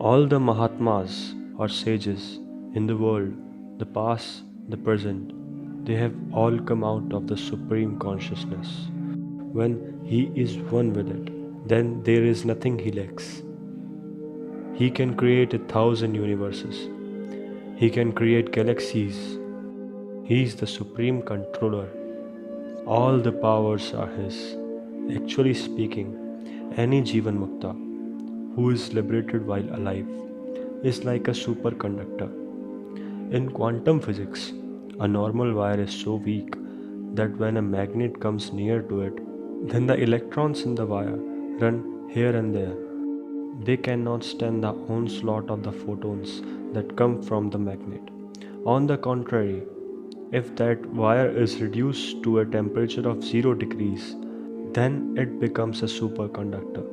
All the Mahatmas or sages in the world, the past, the present, they have all come out of the Supreme Consciousness. When He is one with it, then there is nothing He lacks. He can create 1,000 universes. He can create galaxies. He is the Supreme Controller. All the powers are His. Actually speaking, any Jivan Mukta who is liberated while alive is like a superconductor. In quantum physics, a normal wire is so weak that when a magnet comes near to it, then the electrons in the wire run here and there. They cannot stand the onslaught of the photons that come from the magnet. On the contrary, if that wire is reduced to a temperature of 0 degrees, then it becomes a superconductor.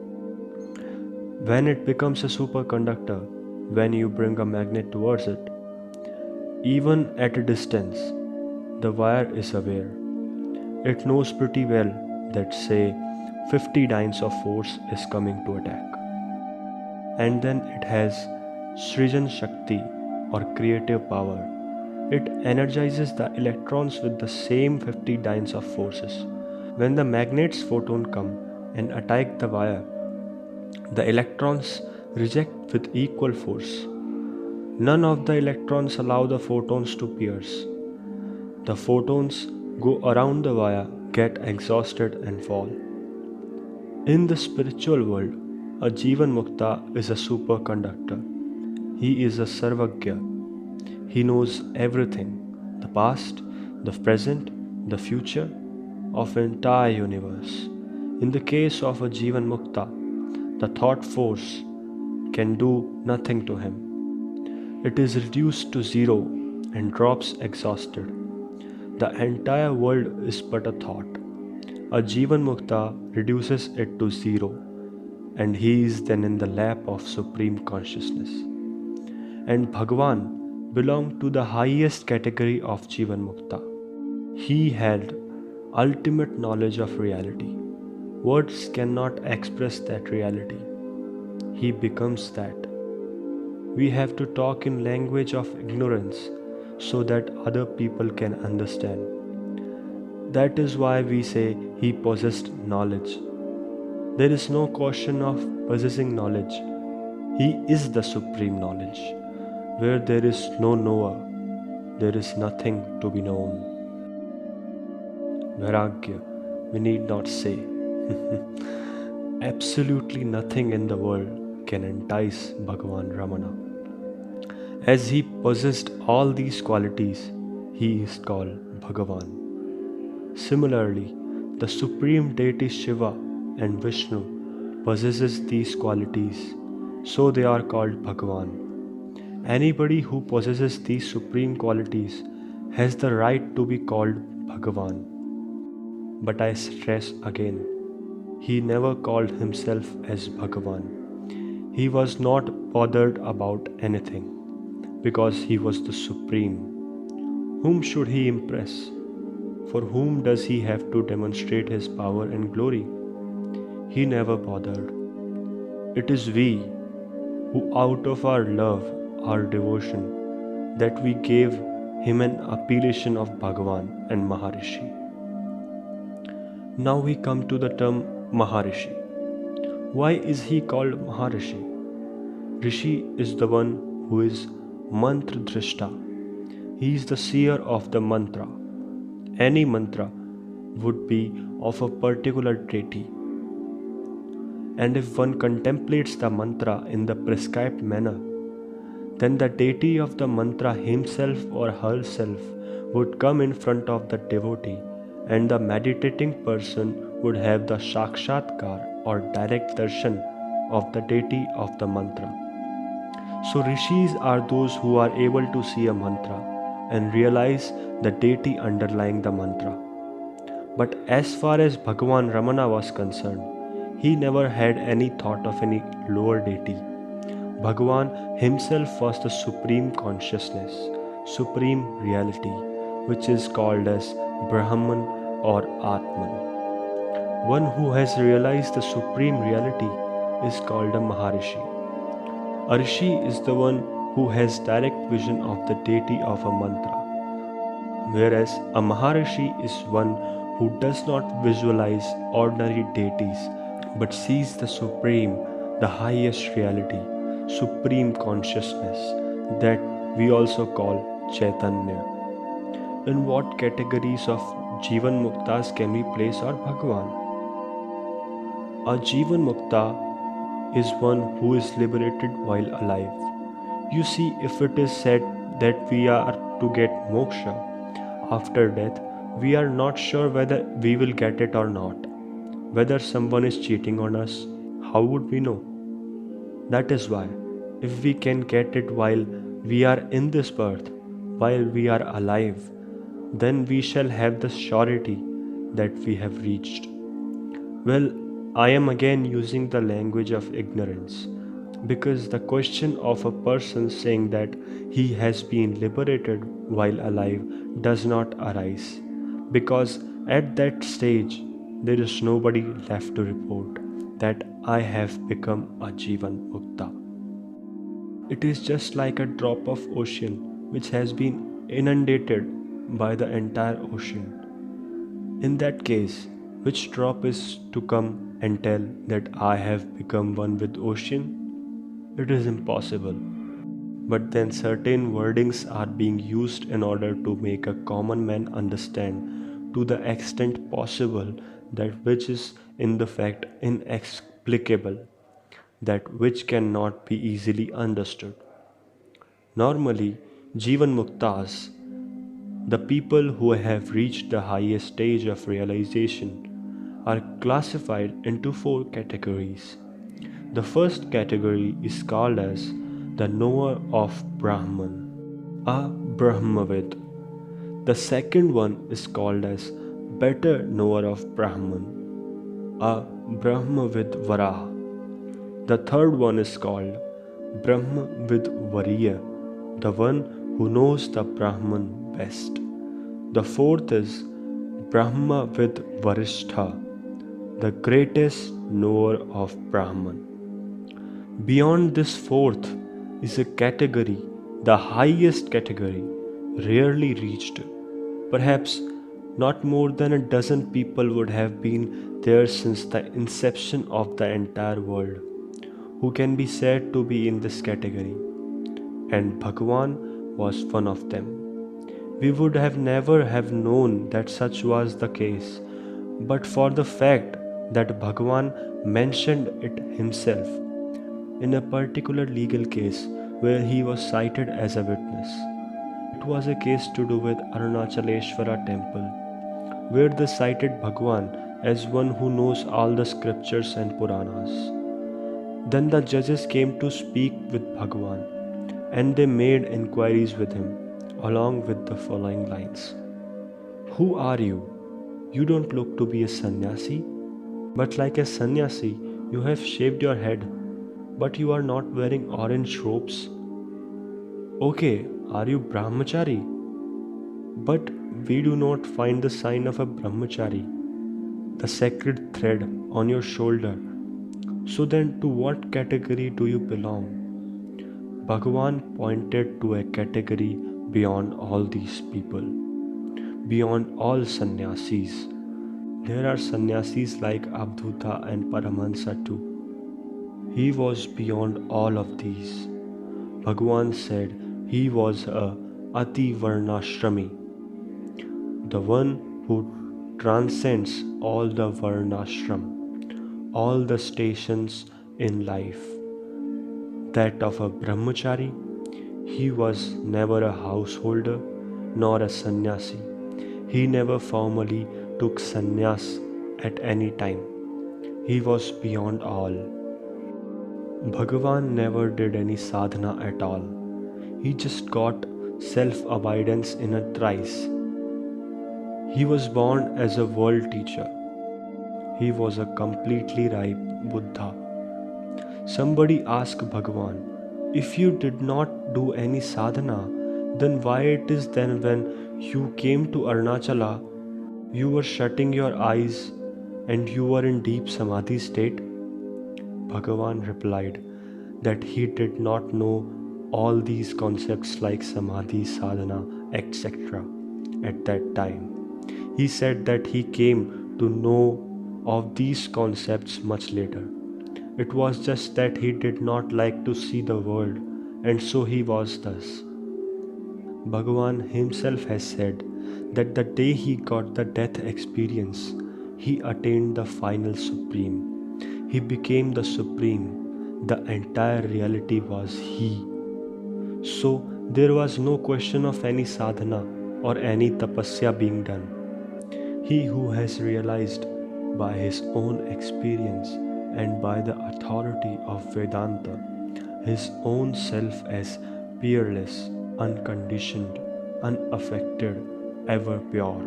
When it becomes a superconductor, when you bring a magnet towards it, even at a distance, the wire is aware. It knows pretty well that, say, 50 dynes of force is coming to attack. And then it has Srijan Shakti or creative power. It energizes the electrons with the same 50 dynes of forces. When the magnet's photon come and attack the wire, the electrons reject with equal force. None of the electrons allow the photons to pierce. The photons go around the wire, get exhausted and fall. In the spiritual world, a Jivan Mukta is a superconductor. He is a Sarvagya. He knows everything, the past, the present, the future of the entire universe. In the case of a Jivan Mukta, the thought force can do nothing to him. It is reduced to zero and drops exhausted. The entire world is but a thought. A Jivan Mukta reduces it to zero, and he is then in the lap of Supreme Consciousness. And Bhagavan belonged to the highest category of Jivan Mukta. He had ultimate knowledge of reality. Words cannot express that reality. He becomes that. We have to talk in language of ignorance so that other people can understand. That is why we say he possessed knowledge. There is no question of possessing knowledge. He is the supreme knowledge. Where there is no knower, there is nothing to be known. Vairagya, we need not say. Absolutely nothing in the world can entice Bhagavan Ramana. As he possessed all these qualities, he is called Bhagavan. Similarly, the supreme deity Shiva and Vishnu possesses these qualities, so they are called Bhagavan. Anybody who possesses these supreme qualities has the right to be called Bhagavan. But I stress again, he never called himself as Bhagavan. He was not bothered about anything, because he was the supreme. Whom should he impress? For whom does he have to demonstrate his power and glory? He never bothered. It is we who, out of our love, our devotion, that we gave him an appellation of Bhagavan and Maharishi. Now we come to the term Maharishi. Why is he called Maharishi? Rishi is the one who is Mantra Drishta. He is the seer of the mantra. Any mantra would be of a particular deity. And if one contemplates the mantra in the prescribed manner, then the deity of the mantra himself or herself would come in front of the devotee, and the meditating person would have the Sakshatkar or direct darshan of the deity of the mantra. So rishis are those who are able to see a mantra and realize the deity underlying the mantra. But as far as Bhagavan Ramana was concerned, he never had any thought of any lower deity. Bhagavan himself was the supreme consciousness, supreme reality, which is called as Brahman or Atman. One who has realized the supreme reality is called a Maharishi. A rishi is the one who has direct vision of the deity of a mantra, whereas a Maharishi is one who does not visualize ordinary deities but sees the supreme, the highest reality, supreme consciousness that we also call Chaitanya. In what categories of Jivan Muktas can we place our Bhagavan? A Jivan Mukta is one who is liberated while alive. You see, if it is said that we are to get moksha after death, we are not sure whether we will get it or not. Whether someone is cheating on us, how would we know? That is why, if we can get it while we are in this birth, while we are alive, then we shall have the surety that we have reached. Well, I am again using the language of ignorance because the question of a person saying that he has been liberated while alive does not arise, because at that stage there is nobody left to report that I have become a Jivan Mukta. It is just like a drop of ocean which has been inundated by the entire ocean. In that case, which drop is to come and tell that I have become one with ocean? It is impossible. But then certain wordings are being used in order to make a common man understand to the extent possible that which is in the fact inexplicable, that which cannot be easily understood. Normally, Jivan Muktas, the people who have reached the highest stage of realization, are classified into four categories. The first category is called as the knower of Brahman, a Brahmavid. The second one is called as better knower of Brahman, a Brahmavid Varaha. The third one is called Brahmavid Variya, the one who knows the Brahman best. The fourth is Brahmavid Varishtha, the greatest knower of Brahman. Beyond this fourth is a category, the highest category, rarely reached. Perhaps not more than a dozen people would have been there since the inception of the entire world, who can be said to be in this category, and Bhagavan was one of them. We would have never have known that such was the case, but for the fact that Bhagavan mentioned it himself in a particular legal case where he was cited as a witness. It was a case to do with Arunachaleshwara temple, where they cited Bhagavan as one who knows all the scriptures and Puranas. Then the judges came to speak with Bhagavan, and they made inquiries with him, along with the following lines. Who are you? You don't look to be a sannyasi, but like a sannyasi, you have shaved your head, but you are not wearing orange robes. Okay, are you brahmachari? But we do not find the sign of a brahmachari, the sacred thread on your shoulder. So then, to what category do you belong? Bhagavan pointed to a category beyond all these people, beyond all sannyasis. There are sannyasis like Abdhuta and Paramahansa too. He was beyond all of these. Bhagavan said he was a Ati Varnashrami, the one who transcends all the Varnashram, all the stations in life. That of a brahmachari, he was never a householder nor a sannyasi. He never formally took sannyas at any time. He was beyond all. Bhagavan never did any sadhana at all. He just got self-abidance in a trice. He was born as a world teacher. He was a completely ripe Buddha. Somebody asked Bhagavan, if you did not do any sadhana, then why it is then when you came to Arunachala, you were shutting your eyes and you were in deep samadhi state? Bhagavan replied that he did not know all these concepts like samadhi, sadhana, etc. at that time. He said that he came to know of these concepts much later. It was just that he did not like to see the world, and so he was thus. Bhagavan himself has said that the day he got the death experience, he attained the final supreme. He became the supreme. The entire reality was he. So there was no question of any sadhana or any tapasya being done. He who has realized by his own experience and by the authority of Vedanta his own self as peerless, unconditioned, unaffected, ever pure,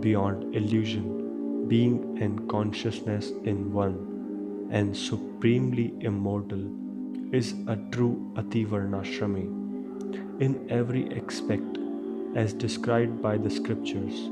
beyond illusion, being and consciousness in one, and supremely immortal, is a true Ativarnashrami in every aspect as described by the scriptures.